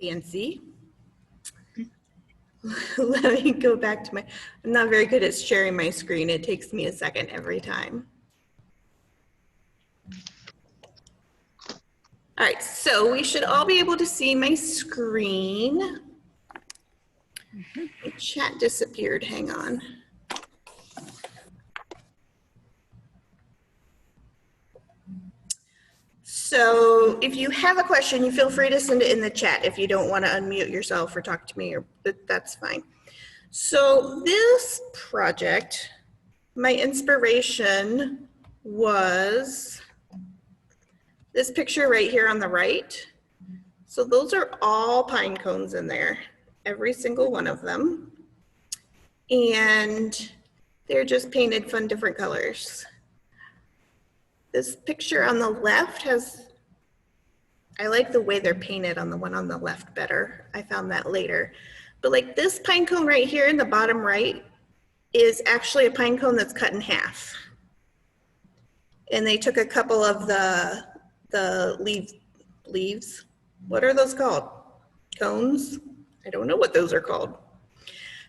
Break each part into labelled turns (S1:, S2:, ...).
S1: Fancy. Let me go back to I'm not very good at sharing my screen. It takes me a second every time. All right, so we should all be able to see my screen. The chat disappeared, hang on. So if you have a question, you feel free to send it in the chat if you don't want to unmute yourself or talk to me, or that's fine. So this project, my inspiration was this picture right here on the right. So those are all pine cones in there, every single one of them. And they're just painted fun different colors. This picture on the left I like the way they're painted on the one on the left better. I found that later. But like this pine cone right here in the bottom right is actually a pine cone that's cut in half. And they took a couple of the leaves. What are those called? Cones? I don't know what those are called.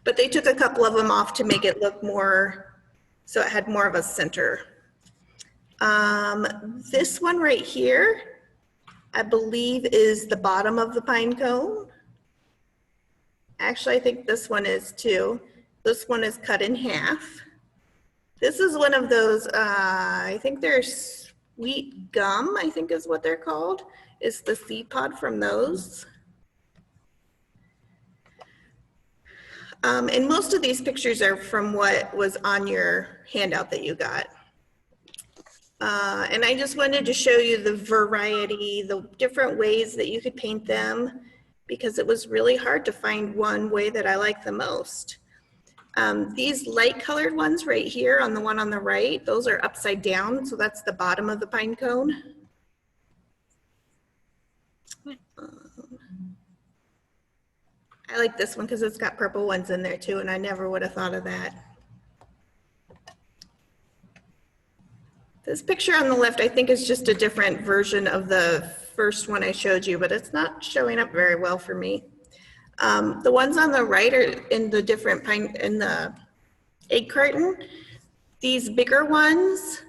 S1: But they took a couple of them off to make it look more, so it had more of a center. This one right here, I believe is the bottom of the pine cone. Actually, I think this one is too. This one is cut in half. This is one of those, I think they're sweet gum, I think is what they're called. It's the seed pod from those. And most of these pictures are from what was on your handout that you got. And I just wanted to show you the variety, the different ways that you could paint them, because it was really hard to find one way that I like the most. These light colored ones right here on the one on the right, those are upside down. So that's the bottom of the pine cone. I like this one because it's got purple ones in there too, and I never would have thought of that. This picture on the left, I think, is just a different version of the first one I showed you, but it's not showing up very well for me. The ones on the right are in the different in the egg carton. These bigger ones,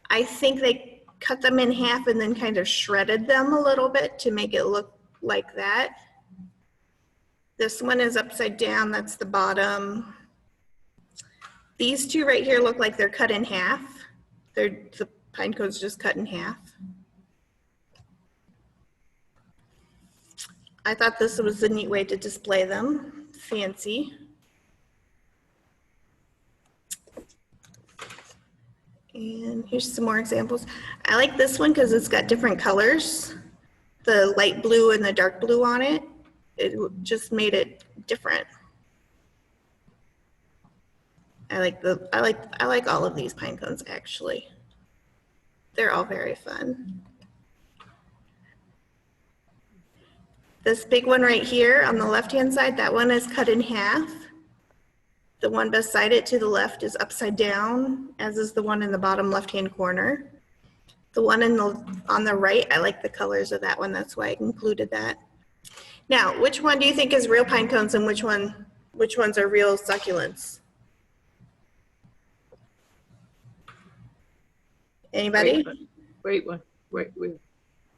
S1: I think they cut them in half and then kind of shredded them a little bit to make it look like that. This one is upside down, that's the bottom. These two right here look like they're cut in half. The pine cone's just cut in half. I thought this was a neat way to display them, fancy. And here's some more examples. I like this one because it's got different colors, the light blue and the dark blue on it. It just made it different. I like all of these pine cones actually. They're all very fun. This big one right here on the left-hand side, that one is cut in half. The one beside it to the left is upside down, as is the one in the bottom left-hand corner. The one on the right, I like the colors of that one. That's why I included that. Now, which one do you think is real pine cones and which ones are real succulents? Anybody?
S2: Wait.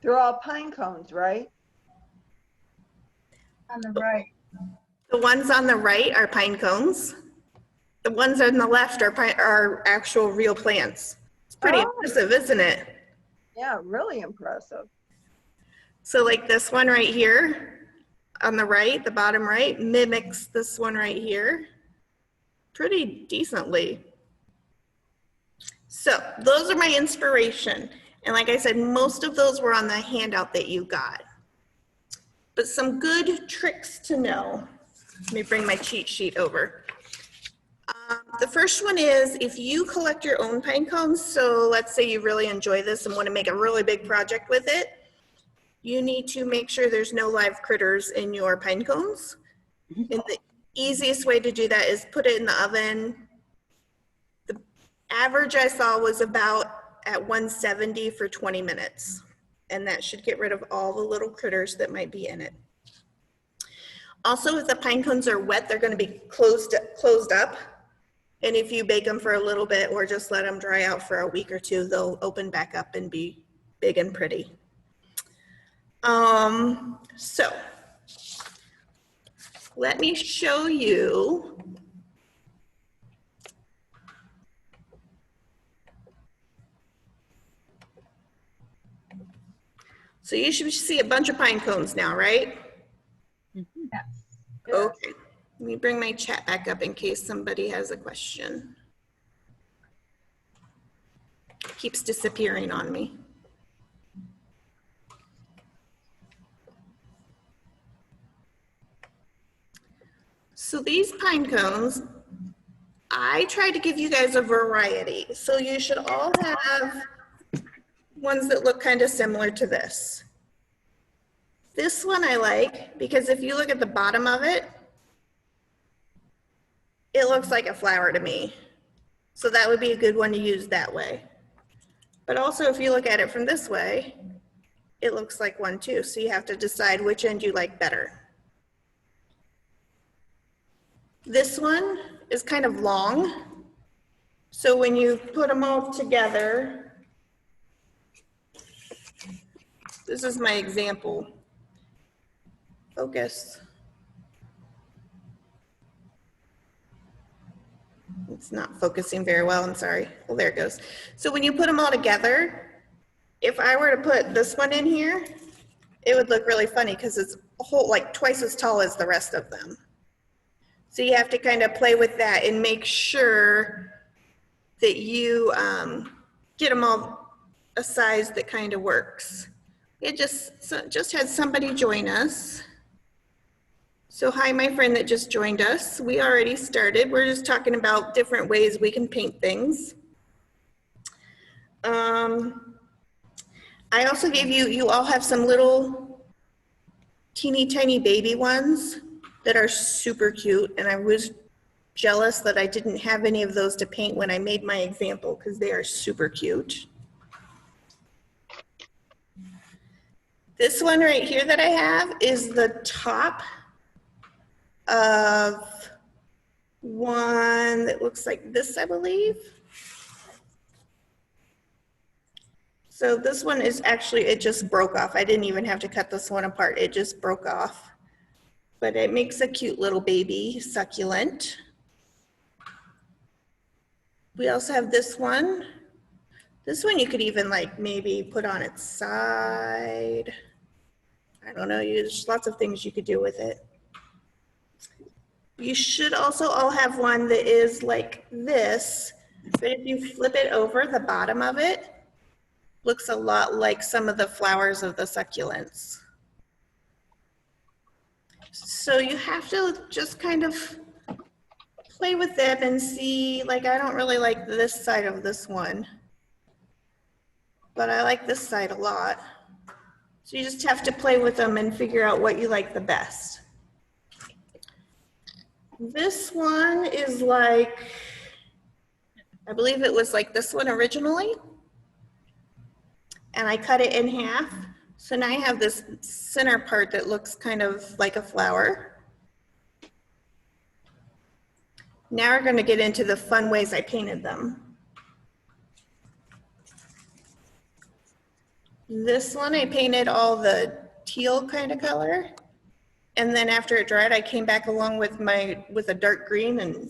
S3: They're all pine cones, right?
S4: On the right.
S1: The ones on the right are pine cones. The ones on the left are actual real plants. It's pretty impressive, isn't it?
S3: Yeah, really impressive.
S1: So like this one right here on the right, the bottom right, mimics this one right here pretty decently. So those are my inspiration. And like I said, most of those were on the handout that you got. But some good tricks to know. Let me bring my cheat sheet over. The first one is if you collect your own pine cones, so let's say you really enjoy this and want to make a really big project with it, you need to make sure there's no live critters in your pine cones. And the easiest way to do that is put it in the oven. The average I saw was about at 170 for 20 minutes. And that should get rid of all the little critters that might be in it. Also, if the pine cones are wet, they're going to be closed up. And if you bake them for a little bit or just let them dry out for a week or two, they'll open back up and be big and pretty. So let me show you. So you should see a bunch of pine cones now, right?
S3: Yes.
S1: Okay, let me bring my chat back up in case somebody has a question. It keeps disappearing on me. So these pine cones, I tried to give you guys a variety. So you should all have ones that look kind of similar to this. This one I like because if you look at the bottom of it, it looks like a flower to me. So that would be a good one to use that way. But also if you look at it from this way, it looks like one too. So you have to decide which end you like better. This one is kind of long. So when you put them all together, this is my example. Focus. It's not focusing very well, I'm sorry. Well, there it goes. So when you put them all together, if I were to put this one in here, it would look really funny because it's a whole, like twice as tall as the rest of them. So you have to kind of play with that and make sure that you get them all a size that kind of works. It just had somebody join us. So hi, my friend that just joined us. We already started. We're just talking about different ways we can paint things. I also gave you all have some little teeny tiny baby ones that are super cute. And I was jealous that I didn't have any of those to paint when I made my example because they are super cute. This one right here that I have is the top of one that looks like this, I believe. So this one is actually, it just broke off. I didn't even have to cut this one apart. It just broke off. But it makes a cute little baby succulent. We also have this one. This one you could even like maybe put on its side. I don't know, there's lots of things you could do with it. You should also all have one that is like this, but if you flip it over, the bottom of it looks a lot like some of the flowers of the succulents. So you have to just kind of play with them and see, like I don't really like this side of this one, but I like this side a lot. So you just have to play with them and figure out what you like the best. This one is like, I believe it was like this one originally. And I cut it in half. So now I have this center part that looks kind of like a flower. Now we're going to get into the fun ways I painted them. This one I painted all the teal kind of color. And then after it dried, I came back along with a dark green and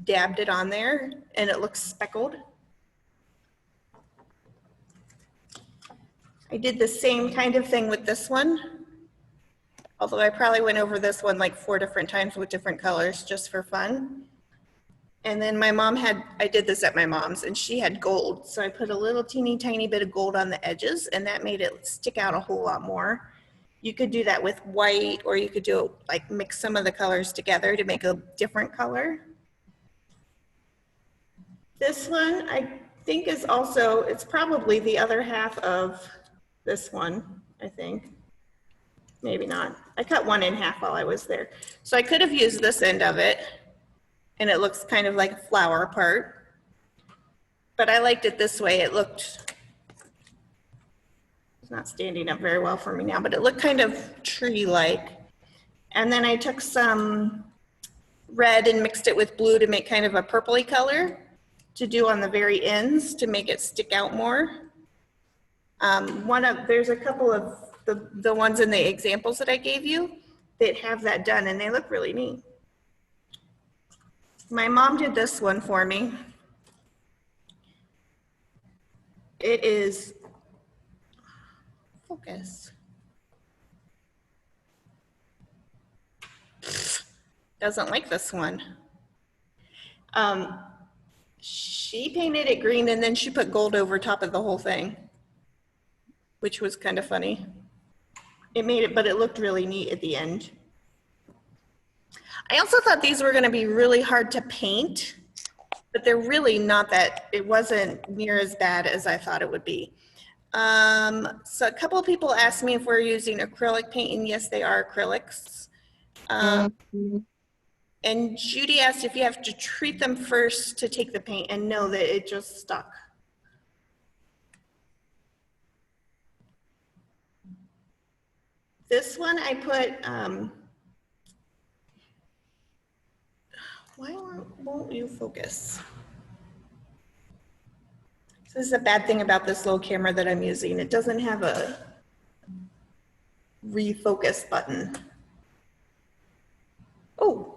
S1: dabbed it on there, and it looks speckled. I did the same kind of thing with this one, although I probably went over this one like 4 different times with different colors just for fun. And then my mom I did this at my mom's, and she had gold. So I put a little teeny tiny bit of gold on the edges, and that made it stick out a whole lot more. You could do that with white, or you could do it like mix some of the colors together to make a different color. This one I think is also, it's probably the other half of this one, I think. Maybe not. I cut one in half while I was there. So I could have used this end of it, and it looks kind of like a flower part. But I liked it this way. It looked, it's not standing up very well for me now, but it looked kind of tree-like. And then I took some red and mixed it with blue to make kind of a purpley color to do on the very ends to make it stick out more. There's a couple of the ones in the examples that I gave you that have that done, and they look really neat. My mom did this one for me. It is, focus. Doesn't like this one. She painted it green and then she put gold over top of the whole thing, which was kind of funny. It made it, but it looked really neat at the end. I also thought these were going to be really hard to paint, but they're really not that, it wasn't near as bad as I thought it would be. So a couple of people asked me if we're using acrylic paint, and yes, they are acrylics. And Judy asked if you have to treat them first to take the paint, and no, that it just stuck. This one I put, why won't you focus? So this is a bad thing about this little camera that I'm using. It doesn't have a refocus button. Oh.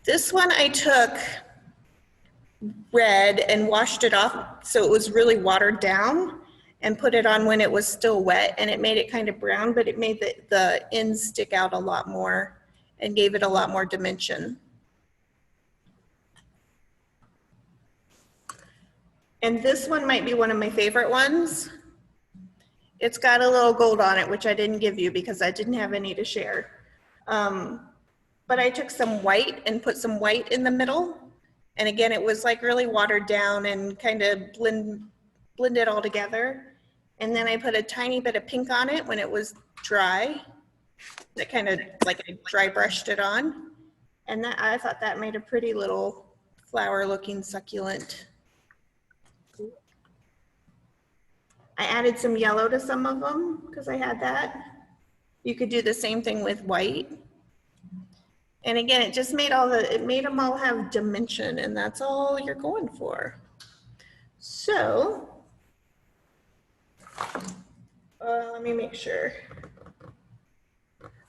S1: This one I took red and washed it off so it was really watered down and put it on when it was still wet, and it made it kind of brown, but it made the ends stick out a lot more and gave it a lot more dimension. And this one might be one of my favorite ones. It's got a little gold on it, which I didn't give you because I didn't have any to share. But I took some white and put some white in the middle. And again, it was like really watered down and kind of blended all together. And then I put a tiny bit of pink on it when it was dry. That kind of like I dry brushed it on. And that, I thought that made a pretty little flower looking succulent. I added some yellow to some of them because I had that. You could do the same thing with white. And again, it just made it made them all have dimension, and that's all you're going for. So, let me make sure.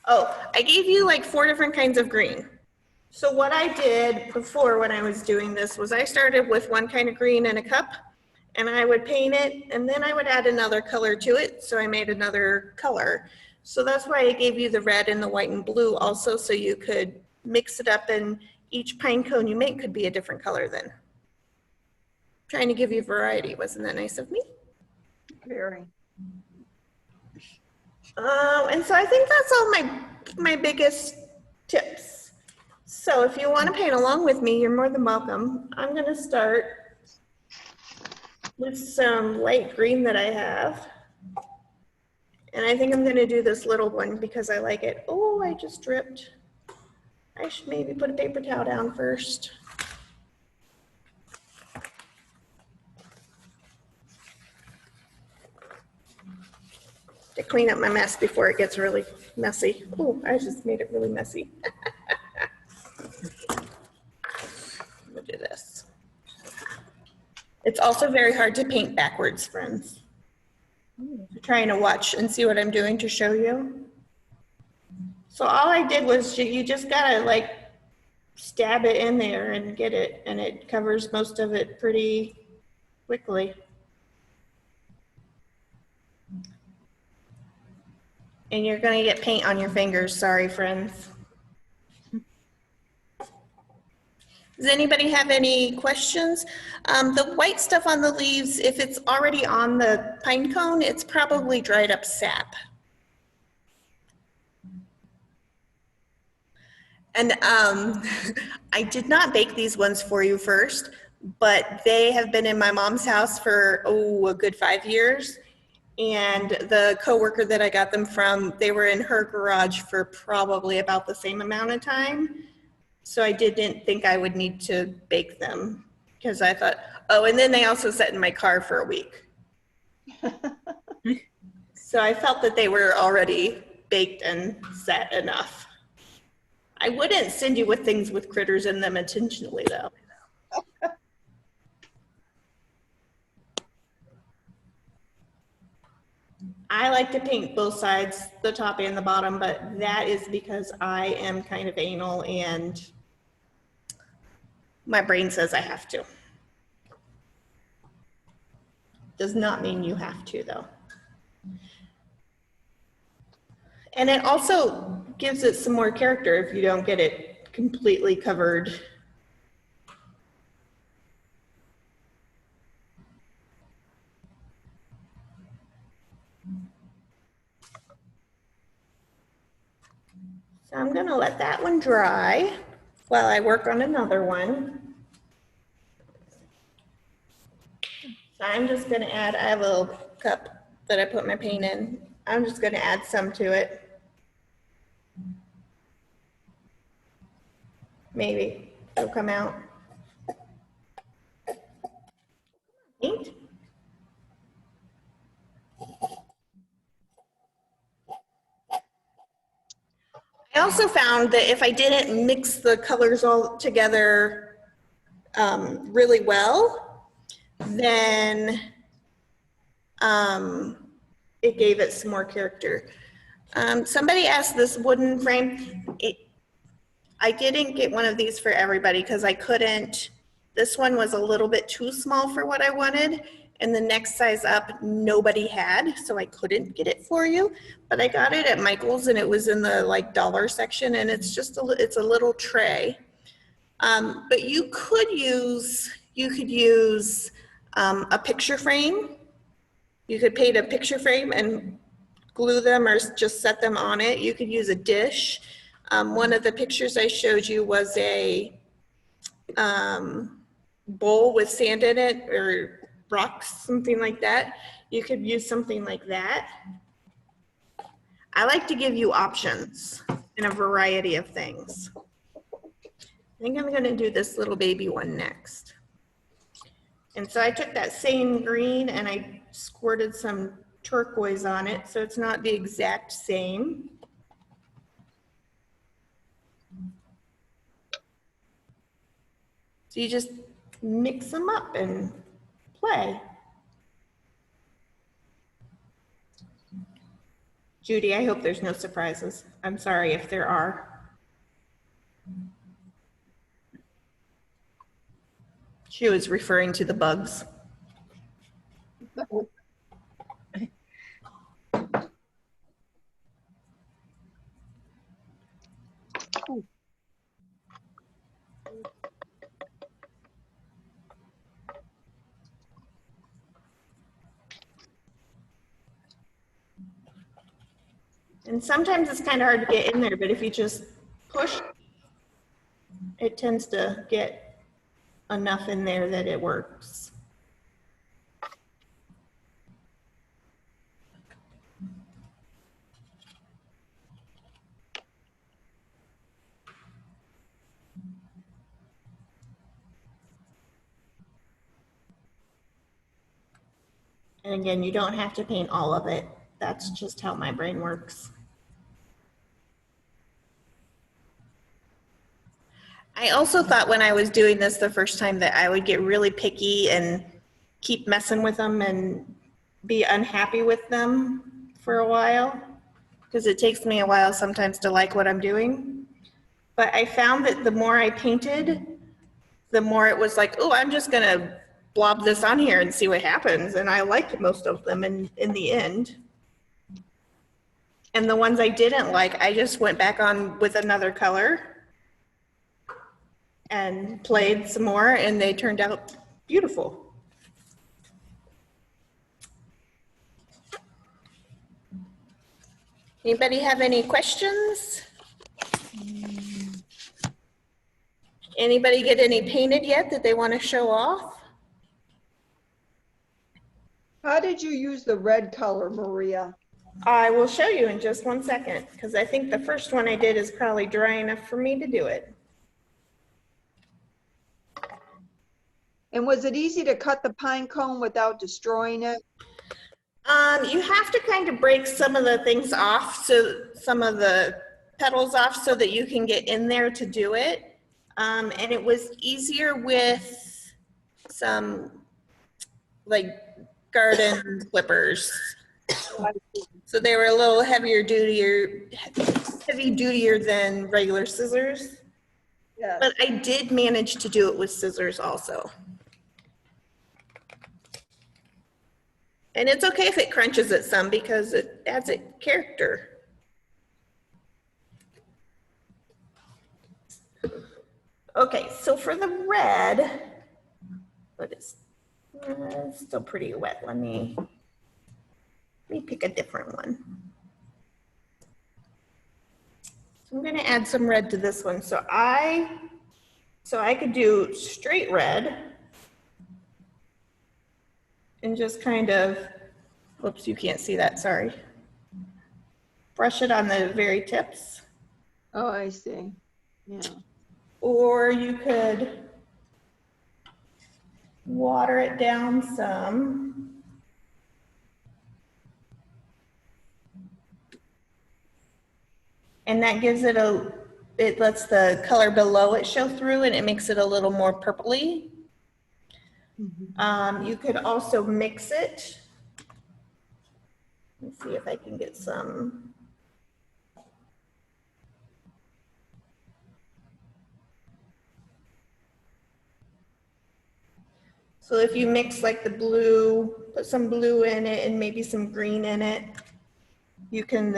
S1: Oh, I gave you like 4 different kinds of green. So what I did before when I was doing this was I started with one kind of green in a cup, and I would paint it, and then I would add another color to it. So I made another color. So that's why I gave you the red and the white and blue also, so you could mix it up, and each pine cone you make could be a different color then. Trying to give you variety. Wasn't that nice of me?
S3: Very.
S1: And so I think that's all my biggest tips. So if you want to paint along with me, you're more than welcome. I'm going to start with some light green that I have. And I think I'm going to do this little one because I like it. Oh, I just dripped. I should maybe put a paper towel down first. To clean up my mess before it gets really messy. Oh, I just made it really messy. I'm gonna do this. It's also very hard to paint backwards, friends. I'm trying to watch and see what I'm doing to show you. So all I did was you just gotta like stab it in there and get it, and it covers most of it pretty quickly. And you're gonna get paint on your fingers, sorry friends. Does anybody have any questions? The white stuff on the leaves, if it's already on the pine cone, it's probably dried up sap. And I did not bake these ones for you first, but they have been in my mom's house for, a good 5 years. And the coworker that I got them from, they were in her garage for probably about the same amount of time. So I didn't think I would need to bake them because I thought, and then they also sat in my car for a week. So I felt that they were already baked and set enough. I wouldn't send you with things with critters in them intentionally though. I like to paint both sides, the top and the bottom, but that is because I am kind of anal and my brain says I have to. Does not mean you have to though. And it also gives it some more character if you don't get it completely covered. So I'm gonna let that one dry while I work on another one. So I'm just gonna add, I have a little cup that I put my paint in. I'm just gonna add some to it. Maybe it'll come out. Paint. I also found that if I didn't mix the colors all together really well, then it gave it some more character. Somebody asked this wooden frame. I didn't get one of these for everybody because I couldn't. This one was a little bit too small for what I wanted, and the next size up nobody had, so I couldn't get it for you. But I got it at Michael's, and it was in the like dollar section, and it's just it's a little tray. But you could use a picture frame. You could paint a picture frame and glue them or just set them on it. You could use a dish. One of the pictures I showed you was a bowl with sand in it or rocks, something like that. You could use something like that. I like to give you options in a variety of things. I think I'm gonna do this little baby one next. And so I took that same green and I squirted some turquoise on it, so it's not the exact same. So you just mix them up and play. Judy, I hope there's no surprises. I'm sorry if there are. She was referring to the bugs. And sometimes it's kind of hard to get in there, but if you just push, it tends to get enough in there that it works. And again, you don't have to paint all of it. That's just how my brain works. I also thought when I was doing this the first time that I would get really picky and keep messing with them and be unhappy with them for a while, because it takes me a while sometimes to like what I'm doing. But I found that the more I painted, the more it was like, oh, I'm just gonna blob this on here and see what happens. And I liked most of them in the end. And the ones I didn't like, I just went back on with another color and played some more, and they turned out beautiful. Anybody have any questions? Anybody get any painted yet that they want to show off?
S3: How did you use the red color, Maria?
S1: I will show you in just 1 second, because I think the first one I did is probably dry enough for me to do it.
S3: And was it easy to cut the pine cone without destroying it?
S1: You have to kind of break some of the things off, so some of the petals off so that you can get in there to do it. And it was easier with some like garden clippers. So they were a little heavy dutier than regular scissors.
S3: Yes.
S1: But I did manage to do it with scissors also. And it's okay if it crunches it some because it adds a character. Okay, so for the red, but it's still pretty wet. Let me pick a different one. So I'm gonna add some red to this one. So I could do straight red and just kind of, whoops, you can't see that, sorry. Brush it on the very tips.
S3: Oh, I see. Yeah.
S1: Or you could water it down some. And that gives it it lets the color below it show through and it makes it a little more purpley. You could also mix it. Let me see if I can get some. So if you mix like the blue, put some blue in it and maybe some green in it, you can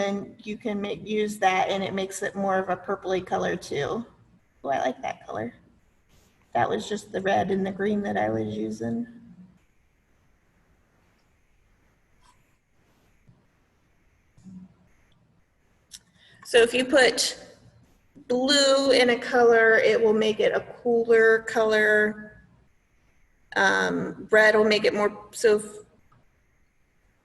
S1: use that and it makes it more of a purpley color too. Oh, I like that color. That was just the red and the green that I was using. So if you put blue in a color, it will make it a cooler color. Red will make it more, so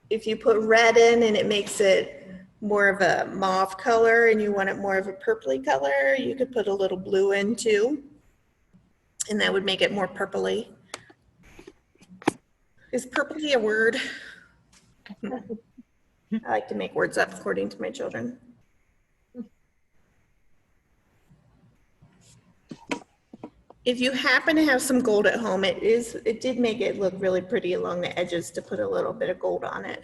S1: if you put red in and it makes it more of a mauve color and you want it more of a purpley color, you could put a little blue in too. And that would make it more purpley. Is purpley a word? I like to make words up according to my children. If you happen to have some gold at home, it did make it look really pretty along the edges to put a little bit of gold on it.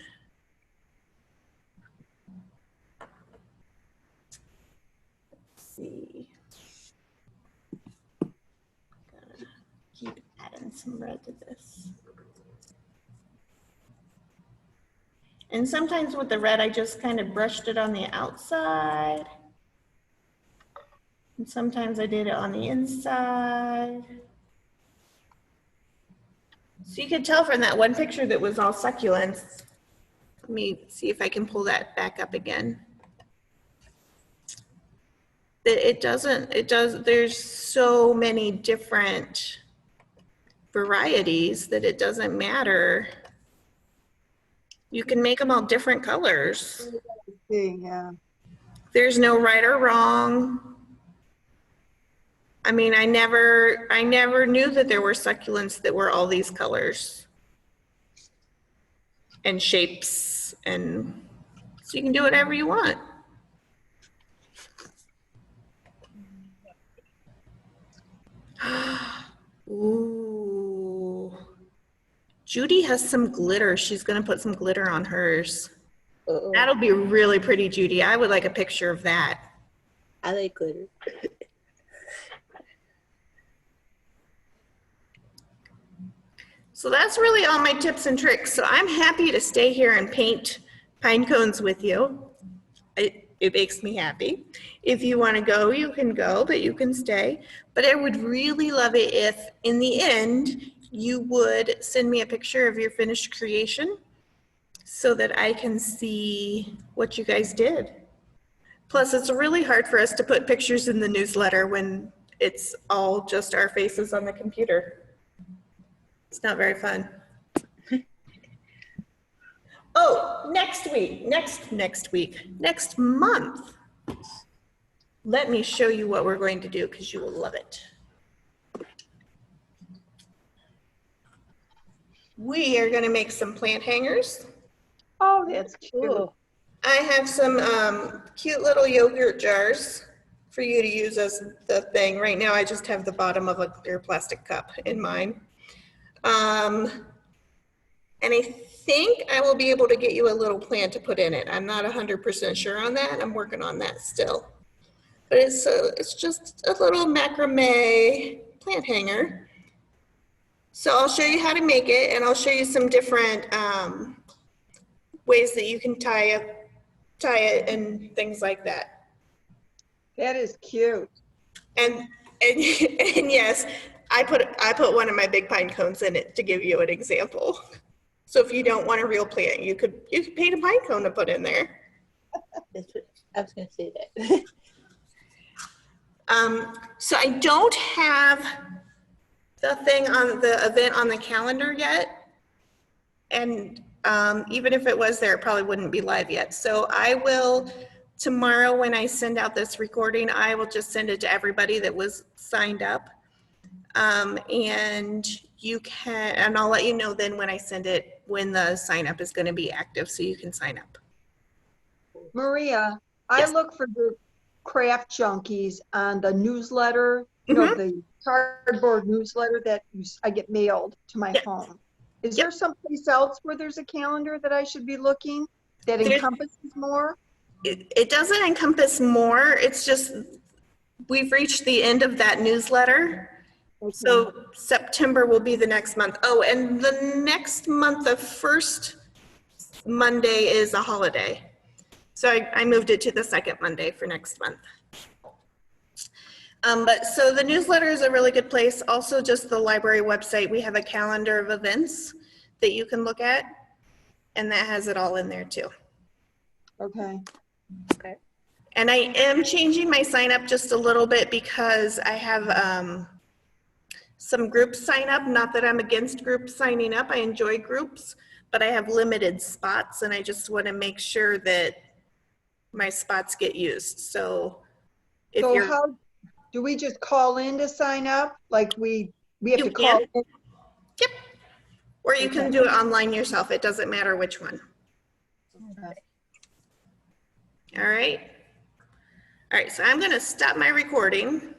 S1: Let's see. Gotta keep adding some red to this. And sometimes with the red, I just kind of brushed it on the outside. And sometimes I did it on the inside. So you could tell from that one picture that was all succulents. Let me see if I can pull that back up again. That there's so many different varieties that it doesn't matter. You can make them all different colors.
S3: Yeah.
S1: There's no right or wrong. I mean, I never knew that there were succulents that were all these colors and shapes, and so you can do whatever you want. Ooh. Judy has some glitter. She's gonna put some glitter on hers.
S2: Uh-oh.
S1: That'll be really pretty, Judy. I would like a picture of that.
S2: I like glitter.
S1: So that's really all my tips and tricks. So I'm happy to stay here and paint pine cones with you. It makes me happy. If you want to go, you can go, but you can stay. But I would really love it if, in the end, you would send me a picture of your finished creation so that I can see what you guys did. Plus, it's really hard for us to put pictures in the newsletter when it's all just our faces on the computer. It's not very fun. Oh, next month, let me show you what we're going to do because you will love it. We are going to make some plant hangers.
S3: Oh, that's cute.
S2: Cool.
S1: I have some cute little yogurt jars for you to use as the thing. Right now, I just have the bottom of a clear plastic cup in mine. And I think I will be able to get you a little plant to put in it. I'm not 100% sure on that. I'm working on that still. But it's just a little macrame plant hanger. So I'll show you how to make it, and I'll show you some different ways that you can tie it and things like that.
S3: That is cute.
S1: And and yes, I put one of my big pine cones in it to give you an example. So if you don't want a real plant, you could paint a pine cone to put in there.
S2: That's what I was gonna say that.
S1: So I don't have the thing on the event on the calendar yet. And even if it was there, it probably wouldn't be live yet. So I will, tomorrow when I send out this recording, I will just send it to everybody that was signed up. And you can, and I'll let you know then when I send it, when the sign up is going to be active so you can sign up.
S3: Maria,
S1: Yes.
S3: I look for the craft junkies on the newsletter, you know, the cardboard newsletter that I get mailed to my home. Is there someplace else where there's a calendar that I should be looking that encompasses more?
S1: It doesn't encompass more. It's just, we've reached the end of that newsletter.
S3: Okay.
S1: So September will be the next month. Oh, and the next month, the first Monday is a holiday. So I moved it to the second Monday for next month. But so the newsletter is a really good place. Also, just the library website, we have a calendar of events that you can look at, and that has it all in there too.
S3: Okay.
S2: Okay.
S1: And I am changing my sign up just a little bit because I have some groups sign up. Not that I'm against groups signing up. I enjoy groups, but I have limited spots, and I just want to make sure that my spots get used. So if
S3: So
S1: you're,
S3: how, do we just call in to sign up? Like we have
S1: You
S3: to call
S1: can.
S3: in?
S1: Yep. Or you can do it online yourself. It doesn't matter which one.
S3: Okay.
S1: All right. All right, so I'm going to stop my recording.